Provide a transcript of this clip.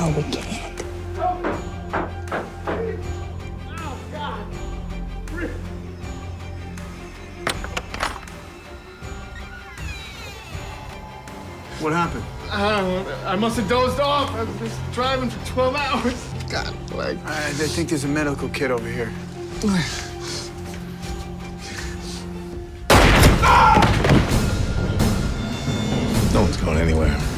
hell we can't. What happened? I must have dozed off. I was just driving for 12 hours. God, like. I think there's a medical kit over here. No one's going anywhere.